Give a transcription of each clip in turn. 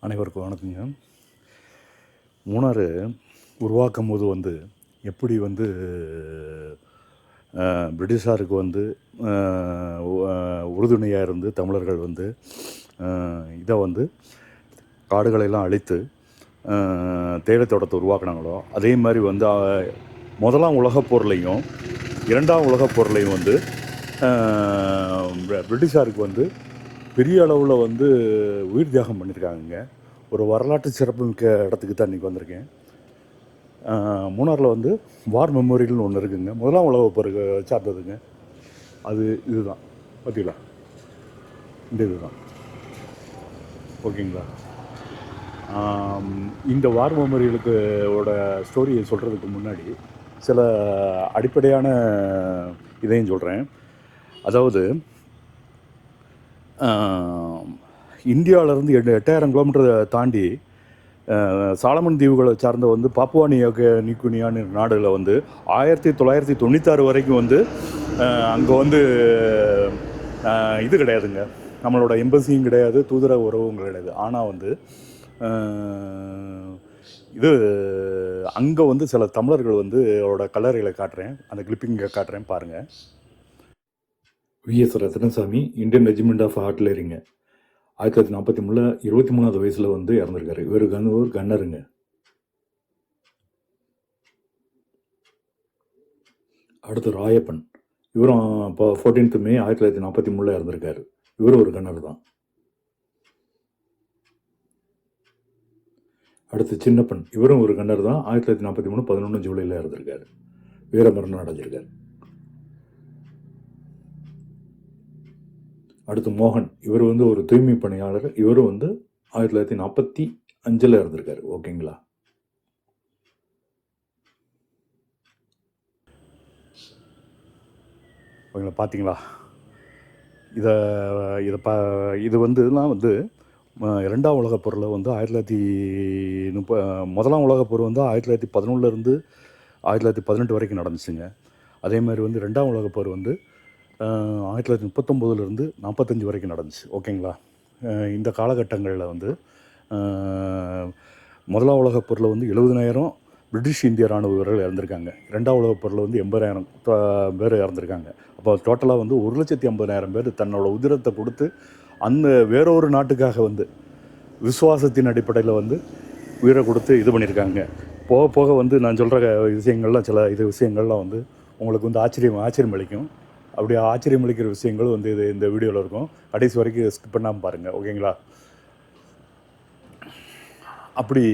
அனைவருக்கும் வணக்கங்க. மூணாறு உருவாக்கும் போது வந்து எப்படி வந்து பிரிட்டிஷாருக்கு வந்து உறுதுணையாக இருந்து தமிழர்கள் வந்து இதை வந்து காடுகளெல்லாம் அழித்து தேயிலை தோட்டத்தை உருவாக்குனாங்களோ, அதே மாதிரி வந்து முதலாம் உலகப் போர்லையும் இரண்டாம் உலகப் போர்லையும் வந்து பிரிட்டிஷாருக்கு வந்து பெரிய அளவில் வந்து உயிர் தியாகம் பண்ணியிருக்காங்க. ஒரு வரலாற்று சிறப்புமிக்க இடத்துக்கு தான் இன்றைக்கி வந்திருக்கேன். மூணாரில் வந்து வார் மெமோரியல்னு ஒன்று இருக்குதுங்க. முதலாம் உலகப் போருக்கு சார்ந்ததுங்க. அது இதுதான் பார்த்தீங்களா, இந்த இதுதான் ஓகேங்களா. இந்த வார் மெமோரியலுக்கு ஸ்டோரியை சொல்கிறதுக்கு முன்னாடி சில அடிப்படையான இதையும் சொல்கிறேன். அதாவது இந்தியாவிலேருந்து 8000 கிலோமீட்டர் தாண்டி சாலமன் தீவுகளை சார்ந்த வந்து பாப்புவா நியூகினியான்னு நாடுகளில் வந்து 1996 வரைக்கும் வந்து அங்கே வந்து இது கிடையாதுங்க, நம்மளோட எம்பசியும் கிடையாது, தூதரக உறவும் கிடையாது. ஆனால் வந்து இது அங்கே வந்து சில தமிழர்கள் வந்து அவரோட கல்லறைகளை காட்டுறேன், அந்த கிளிப்பிங்கை காட்டுறேன் பாருங்கள். V S Ratnasamy, Indian regiment of ஆர்ட்லரிங்க. 1943 23வது வயசில் வந்து இறந்துருக்காரு. இவருக்கு வந்து ஒரு கன்னருங்க. அடுத்து ராயப்பன், இவரும் இப்போ 14th May 1943 இறந்துருக்காரு. இவரும் ஒரு கன்னர் தான். அடுத்து சின்னப்பன், இவரும் ஒரு கன்னர் தான். 1943 11 ஜூலையில் இறந்துருக்காரு. வீரமரணம் அடைஞ்சிருக்காரு. அடுத்து மோகன், இவர் வந்து ஒரு தூய்மை பணியாளர். இவரும் வந்து 1945 இறந்துருக்காரு. ஓகேங்களா. ஓகேங்களா, பார்த்தீங்களா. இது வந்து இதெல்லாம் வந்து இரண்டாம் உலகப் போரில் வந்து 1930 முதலாம் உலகப் போர் வந்து 1911 1918 வரைக்கும் நடந்துச்சுங்க. அதே மாதிரி வந்து ரெண்டாம் உலகப் போர் வந்து 1939 45 வரைக்கும் நடந்துச்சு. ஓகேங்களா. இந்த காலகட்டங்களில் வந்து முதலாம் உலகப் போரில் வந்து 70,000 பிரிட்டிஷ் இந்திய இராணுவ வீரர்கள் இறந்துருக்காங்க. ரெண்டாம் உலகப் போரில் வந்து 80,000 பேர் இறந்துருக்காங்க. அப்போ டோட்டலாக வந்து 1,50,000 பேர் தன்னோட உதிரத்தை கொடுத்து அந்த வேறொரு நாட்டுக்காக வந்து விசுவாசத்தின் அடிப்படையில் வந்து உயிரை கொடுத்து இது பண்ணியிருக்காங்க. போக போக வந்து நான் சொல்கிற விஷயங்கள்லாம் சில விஷயங்கள்லாம் வந்து உங்களுக்கு வந்து ஆச்சரியம் அளிக்கும். அப்படி ஆச்சரியம் அளிக்கிற விஷயங்களும் வந்து இந்த வீடியோவில் இருக்கும். கடைசி வரைக்கும் ஸ்கிப் பண்ணாமல் பாருங்கள். ஓகேங்களா. அப்படி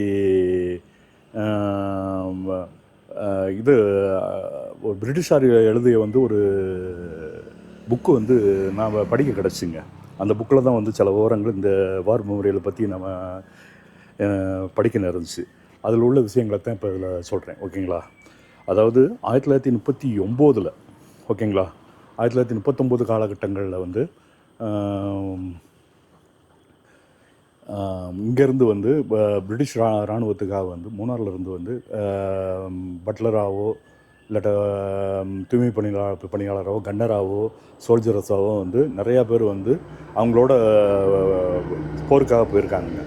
இது ஒரு பிரிட்டிஷார் எழுதிய வந்து ஒரு புக்கு வந்து நாம் படிக்க கிடச்சிங்க. அந்த புக்கில் தான் வந்து சில விவரங்கள் இந்த வார் மெமோரியலை பற்றி நம்ம படிக்க இருந்துச்சு. அதில் உள்ள விஷயங்களை தான் இப்போ இதில் சொல்கிறேன். ஓகேங்களா. அதாவது 1939 ஓகேங்களா, 1939 காலகட்டங்களில் வந்து இங்கேருந்து வந்து பிரிட்டிஷ் இராணுவத்துக்காக வந்து மூணாரிலிருந்து வந்து பட்லராகவோ இல்லாட்ட தூய்மை பணியாளராகவோ கன்னராகவோ சோல்ஜரஸாகவோ வந்து நிறையா பேர் வந்து அவங்களோட போருக்காக போயிருக்காங்க.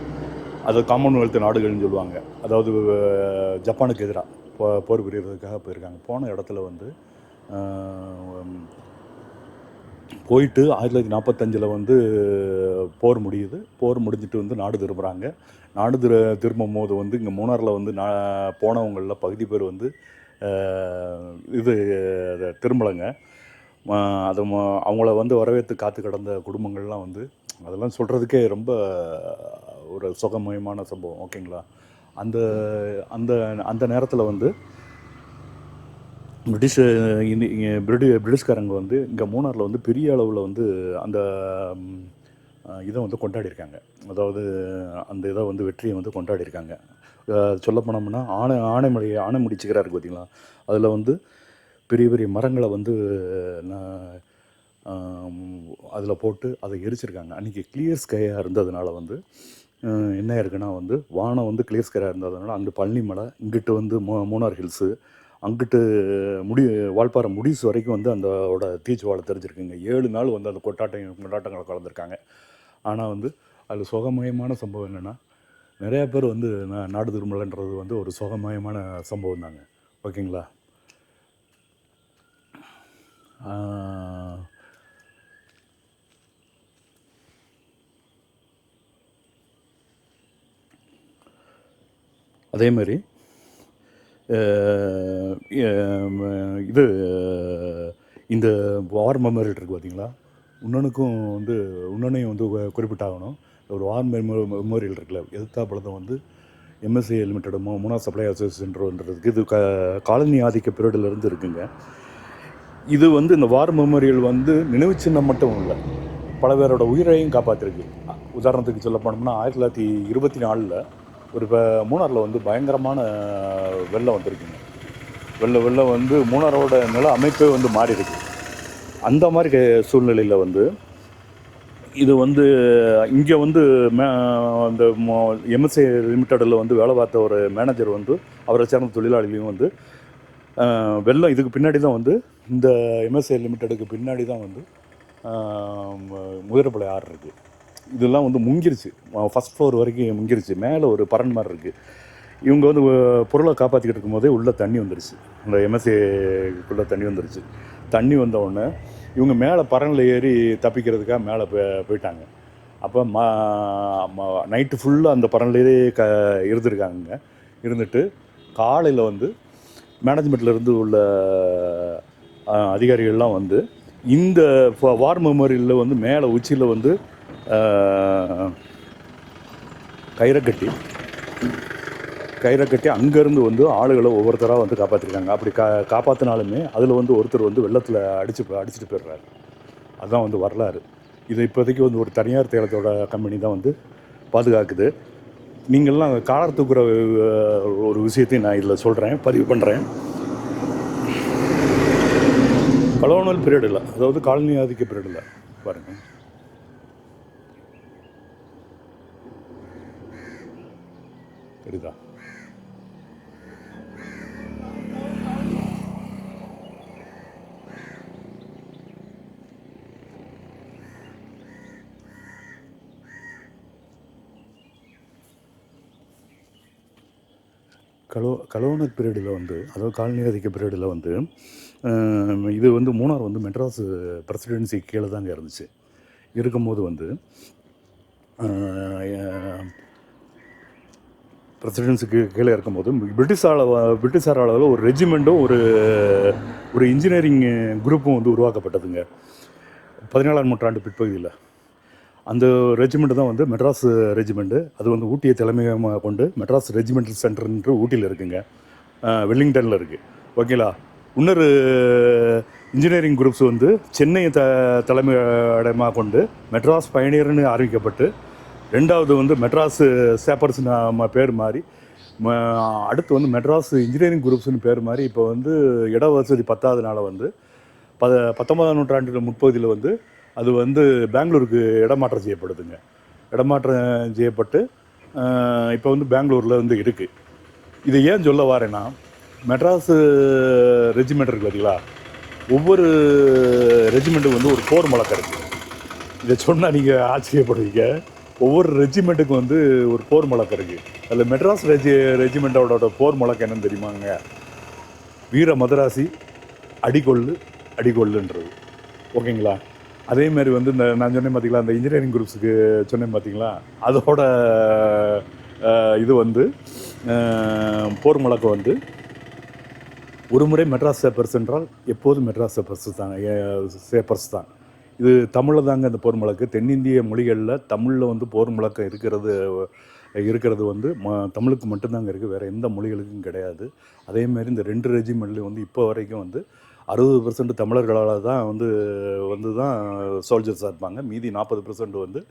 அது காமன்வெல்த் நாடுகள்னு சொல்லுவாங்க. அதாவது ஜப்பானுக்கு எதிராக போர் புரியறதுக்காக போயிருக்காங்க. போன இடத்துல வந்து போயிட்டு 1945 வந்து போர் முடியுது. போர் முடிஞ்சிட்டு வந்து நாடு திரும்புகிறாங்க. நாடு திரும்பும் போது வந்து இங்கே மூணாரில் வந்து போனவங்களில் பகுதி பேர் வந்து இது திரும்பலைங்க. அது அவங்கள வந்து வரவேற்று காத்து கிடந்த குடும்பங்கள்லாம் வந்து அதெல்லாம் சொல்கிறதுக்கே ரொம்ப ஒரு சுகமயமான சம்பவம். ஓகேங்களா. அந்த அந்த அந்த நேரத்தில் வந்து பிரிட்டிஷ்காரங்க வந்து இங்கே மூணாரில் வந்து பெரிய அளவில் வந்து அந்த இதை வந்து கொண்டாடியிருக்காங்க. அதாவது அந்த இதை வந்து வெற்றியை வந்து கொண்டாடியிருக்காங்க. சொல்ல போனோம்னா ஆனைமுடி சிகரம் இருக்குது பார்த்திங்களா, அதில் வந்து பெரிய பெரிய மரங்களை வந்து அதில் போட்டு அதை எரிச்சிருக்காங்க. அன்றைக்கி கிளியர் ஸ்கையாக இருந்ததுனால வந்து என்ன இருக்குன்னா வந்து வானம் வந்து கிளியர் ஸ்கையாக இருந்ததுனால அங்கே பழனி மலை, இங்கிட்டு வந்து மூணார் ஹில்ஸு, அங்கிட்டு வால்பாறை முடிசு வரைக்கும் வந்து அந்தோட தீச்சுவாலை தெரிஞ்சிருக்குங்க. 7 நாள் வந்து அந்த கொண்டாட்டங்களை கலந்துருக்காங்க. ஆனால் வந்து அதில் சுகமயமான சம்பவம் என்னென்னா நிறையா பேர் வந்து நாடு திரும்பலைன்றது வந்து ஒரு சுகமயமான சம்பவம் தாங்க. ஓகேங்களா? அதே மாதிரி இது இந்த வார் மெமோரியல் இருக்குது பார்த்தீங்களா, இன்னொன்னையும் வந்து குறிப்பிட்டாகணும். ஒரு வார் மெமோரியல் இருக்குல்ல, எதிர்த்தாப்புல தான் வந்து எம்எஸ்சிஐ லிமிடெட் மூணாவது சப்ளை அசோசியேஷன்றதுக்கு இது காலனி ஆதிக்க பீரியட்லேருந்து இருக்குங்க. இது வந்து இந்த வார் மெமோரியல் வந்து நினைவு சின்னம் மட்டும் இல்லை, பல பேரோட உயிரையும் காப்பாற்றிருக்கு. உதாரணத்துக்கு சொல்ல போனோம்னா 1924 ஒரு மூணாரில் வந்து பயங்கரமான வெள்ளம் வந்திருக்குங்க. வெள்ளம் வந்து மூணாரோட நில அமைப்பே வந்து மாறி இருக்கு. அந்த மாதிரி சூழ்நிலையில் வந்து இது வந்து இங்கே வந்து இந்த எம்எஸ்ஏ லிமிட்டடில் வந்து வேலை பார்த்த ஒரு மேனேஜர் வந்து அவரை சேர்ந்த தொழிலாளிகளையும் வந்து வெள்ளம் இதுக்கு பின்னாடி தான் வந்து இந்த எம்எஸ்ஏ லிமிட்டடுக்கு பின்னாடி தான் வந்து முதிரப்பளை ஆறு இருக்குது. இதெல்லாம் வந்து முங்கிருச்சு, ஃபஸ்ட் ஃப்ளோர் வரைக்கும் முங்கிருச்சு. மேலே ஒரு பரண் மாதிரி இருக்குது. இவங்க வந்து பொருளை காப்பாற்றிக்கிட்டு இருக்கும்போதே உள்ளே தண்ணி வந்துருச்சு, இந்த எம்எஸ்ஏக்குள்ளே தண்ணி வந்துருச்சு. தண்ணி வந்தவுடனே இவங்க மேலே பரனில் ஏறி தப்பிக்கிறதுக்காக மேலே போயிட்டாங்க. அப்போ நைட்டு ஃபுல்லாக அந்த பரன்லேயே இருந்திருக்காங்க. இருந்துட்டு காலையில் வந்து மேனேஜ்மெண்ட்லேருந்து உள்ள அதிகாரிகள்லாம் வந்து இந்த வார் மெமோரியலில் வந்து மேலே உச்சியில் வந்து கயிறை கட்டி அங்கேருந்து வந்து ஆளுகளை ஒவ்வொருத்தராக வந்து காப்பாற்றிருக்காங்க. அப்படி காப்பாற்றினாலுமே அதில் வந்து ஒருத்தர் வந்து வெள்ளத்தில் அடிச்சுட்டு போயிடுறாரு. அதுதான் வந்து வரலாறு. இது இப்போதைக்கு வந்து ஒரு தனியார் தேலத்தோட கம்பெனி தான் வந்து பாதுகாக்குது. நீங்கள்லாம் காலர் தூக்குற ஒரு விஷயத்தையும் நான் இதில் சொல்கிறேன், பதிவு பண்ணுறேன். கலோனல் பீரியட் இல்லை, அதாவது காலனி ஆதிக்க பீரியட் இல்லை. பாருங்கள், தெரியுதா? கலோனல் பீரியடில் வந்து, அதாவது காலனி ஆதிக்க பீரியடில் வந்து இது வந்து மூணார் வந்து மெட்ராஸ் பிரசிடென்சி கீழே தாங்க இருந்துச்சு. இருக்கும்போது வந்து பிரசிடென்சிக்கு கீழே இருக்கும்போது பிரிட்டிஷார் அளவில் ஒரு ரெஜிமெண்ட்டும் ஒரு இன்ஜினியரிங் குரூப்பும் வந்து உருவாக்கப்பட்டதுங்க 17ஆம் நூற்றாண்டு பிற்பகுதியில். அந்த ரெஜிமெண்ட்டு தான் வந்து மெட்ராஸ் ரெஜிமெண்ட்டு. அது வந்து ஊட்டியை தலைமையாக கொண்டு மெட்ராஸ் ரெஜிமெண்டல் சென்டர்ன்று ஊட்டியில் இருக்குங்க, வெல்லிங்டனில் இருக்குது. ஓகேங்களா? இன்னொரு இன்ஜினியரிங் குரூப்ஸ் வந்து சென்னையை தலைமை இடமாக கொண்டு மெட்ராஸ் பயணியர்னு ஆரம்பிக்கப்பட்டு, ரெண்டாவது வந்து மெட்ராஸ் சேப்பர்ஸ் பேர் மாறி அடுத்து வந்து மெட்ராஸ் இன்ஜினியரிங் குரூப்ஸ்னு பேர் மாறி இப்போ வந்து இட வசதி பத்தாதனால வந்து 19ஆம் நூற்றாண்டு முற்பகுதியில் வந்து அது வந்து பெங்களூருக்கு இடமாற்றம் செய்யப்படுதுங்க. இடமாற்றம் செய்யப்பட்டு இப்போ வந்து பெங்களூரில் வந்து இருக்குது. இதை ஏன் சொல்ல வரேன்னா, மெட்ராஸு ரெஜிமெண்ட் இருக்குது பார்த்தீங்களா, ஒவ்வொரு ரெஜிமெண்ட்டுக்கு வந்து ஒரு போர் முழக்கம் இருக்குது. இதை சொன்னால் நீங்கள் ஆச்சரியப்படுவீங்க. ஒவ்வொரு ரெஜிமெண்ட்டுக்கும் வந்து ஒரு போர் முழக்கம் இருக்குது. அதில் மெட்ராஸ் ரெஜிமெண்ட்டோட போர் முழக்கம் என்னன்னு தெரியுமாங்க? வீர மதராசி அடிகொள்ளுன்றது. ஓகேங்களா? அதேமாதிரி வந்து இந்த நான் சொன்னேன் பார்த்தீங்களா, அந்த இன்ஜினியரிங் குரூப்ஸுக்கு சொன்னேன் பார்த்தீங்களா, அதோட இது வந்து போர் முழக்கம் வந்து ஒரு முறை மெட்ராஸ் சேப்பர்ஸ் என்றால் எப்போதும் மெட்ராஸ் சேப்பர்ஸ் தான். இது தமிழில் தாங்க இந்த போர் முழக்கு. தென்னிந்திய மொழிகளில் தமிழில் வந்து போர் முழக்கம் இருக்கிறது வந்து தமிழுக்கு மட்டும்தாங்க இருக்குது, வேறு எந்த மொழிகளுக்கும் கிடையாது. அதேமாதிரி இந்த 2 ரெஜிமெண்ட்லேயும் வந்து இப்போ வரைக்கும் வந்து 60% தமிழர்களால் தான் வந்து தான் சோல்ஜர்ஸாக இருப்பாங்க. மீதி 40% வந்து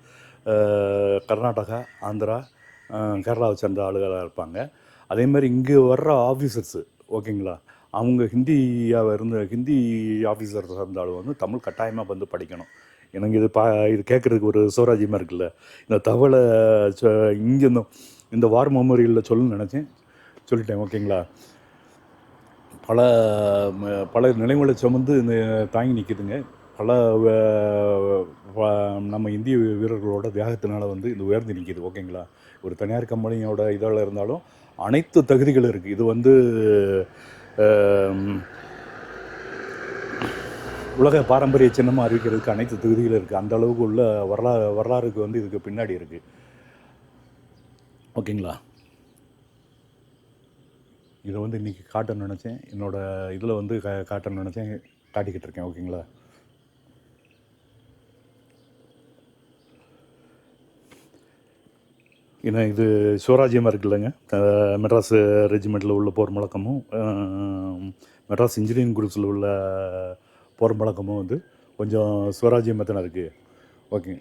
கர்நாடகா, ஆந்திரா, கேரளாவை சேர்ந்த ஆளுகளாக இருப்பாங்க. அதேமாதிரி இங்கே வர்ற ஆஃபீஸர்ஸு, ஓகேங்களா, அவங்க ஹிந்தி ஆஃபீஸர்ஸாக இருந்தாலும் வந்து தமிழ் கட்டாயமாக வந்து படிக்கணும். எனக்கு இது கேட்குறதுக்கு ஒரு சோராஜ்யமாக இருக்குல்ல. இந்த தகவலை இங்கே இந்த வார் மெமோரியலில் சொல்லணும்னு நினச்சேன், சொல்லிட்டேன். ஓகேங்களா? பல நிலைமைகளை சுமந்து இந்த தாங்கி நிற்கிதுங்க. பல நம்ம இந்திய வீரர்களோட தியாகத்தினால வந்து இது உயர்ந்து நிற்கிது. ஓகேங்களா? ஒரு தனியார் கம்பெனியோட இதில் இருந்தாலும் அனைத்து தகுதிகளும் இருக்குது. இது வந்து உலக பாரம்பரிய சின்னமாக அறிவிக்கிறதுக்கு அனைத்து தகுதிகளும் இருக்குது. அந்த அளவுக்கு உள்ள வரலாறுக்கு வந்து இதுக்கு பின்னாடி இருக்குது. ஓகேங்களா? இதை வந்து இன்றைக்கி காட்டணும்னு நினச்சேன். என்னோடய இதில் வந்து காட்டணும்னு நினச்சேன், காட்டிக்கிட்டு இருக்கேன். ஓகேங்களா? ஏன்னா இது சுவராஜ்யமாக இருக்குல்லங்க. மெட்ராஸ் ரெஜிமெண்ட்டில் உள்ள போர் முழக்கமும் மெட்ராஸ் இன்ஜினியரிங் குரூப்ஸில் உள்ள போர் முழக்கமும் வந்து கொஞ்சம் சுவராஜ்யமாக தானே இருக்குது. ஓகே.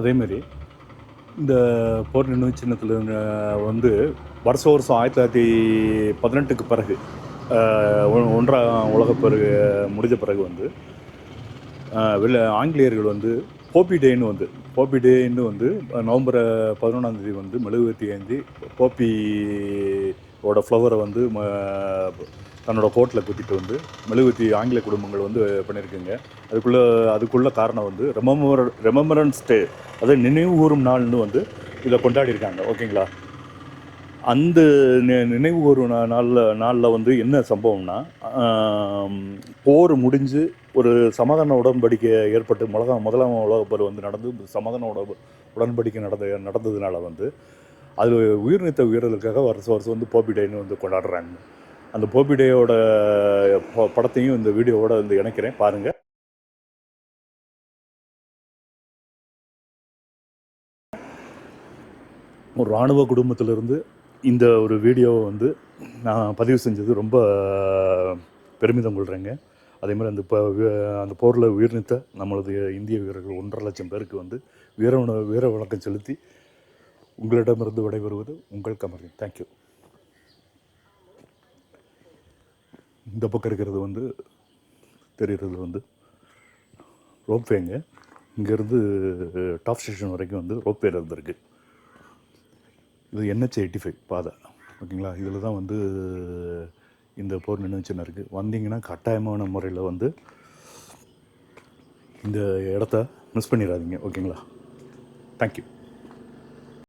அதேமாரி இந்த போர் நினைவு சின்னத்தில் வந்து வருஷம் 1918க்கு பிறகு ஒன்றாம் உலகப்போர் முடிஞ்ச பிறகு வந்து ஆங்கிலேயர்கள் வந்து போப்பி டேன்னு வந்து நவம்பர் 11 வந்து மெழுகுவர்த்தி ஏந்தி போப்பியோட ஃப்ளவரை வந்து தன்னோட கோட்டில் குத்திட்டு வந்து மெழுகுவர்த்தி ஆங்கில குடும்பங்கள் வந்து பண்ணியிருக்குங்க. அதுக்குள்ள காரணம் வந்து ரெமம்பரன்ஸ் டே, அதாவது நினைவு கூறும் நாள்னு வந்து இதை கொண்டாடியிருக்காங்க. ஓகேங்களா? அந்த நினைவு கூறும் நாளில் வந்து என்ன சம்பவம்னா, போர் முடிஞ்சு ஒரு சமாதான உடன்படிக்கை ஏற்பட்டு முதலாம் உலகப்போர் வந்து நடந்து சமாதான உடன்படிக்கை நடந்ததுனால வந்து அது உயிர்நீத்த வீரர்களுக்காக வருஷம் வந்து போப்பி டேன்னு வந்து கொண்டாடுறாங்க. அந்த போப்பி டேயோட படத்தையும் இந்த வீடியோவோட வந்து இணைக்கிறேன், பாருங்கள். ஒரு இராணுவ குடும்பத்திலிருந்து இந்த ஒரு வீடியோவை வந்து நான் பதிவு செஞ்சது ரொம்ப பெருமிதம் கொள்கிறேங்க. அதேமாதிரி அந்த போரில் உயிர்நீத்த நம்மளது இந்திய வீரர்கள் 1.5 லட்சம் பேருக்கு வந்து வீர வணக்கம் செலுத்தி உங்களிடமிருந்து விடைபெறுவது உங்கள் கமர்தீன். தேங்க்யூ. இந்த பக்கம் இருக்கிறது வந்து தெரிகிறது வந்து ரோப்வேங்க. இங்கேருந்து டாப் ஸ்டேஷன் வரைக்கும் வந்து ரோப்வேல இருந்திருக்கு. இது NH-85 பாதை. ஓகேங்களா? இதில் தான் வந்து இந்த போர் நினைவு சின்னம் இருக்குது. வந்தீங்கன்னா கட்டாயமான முறையில் வந்து இந்த இடத்த மிஸ் பண்ணிடாதீங்க. ஓகேங்களா? தேங்க்யூ.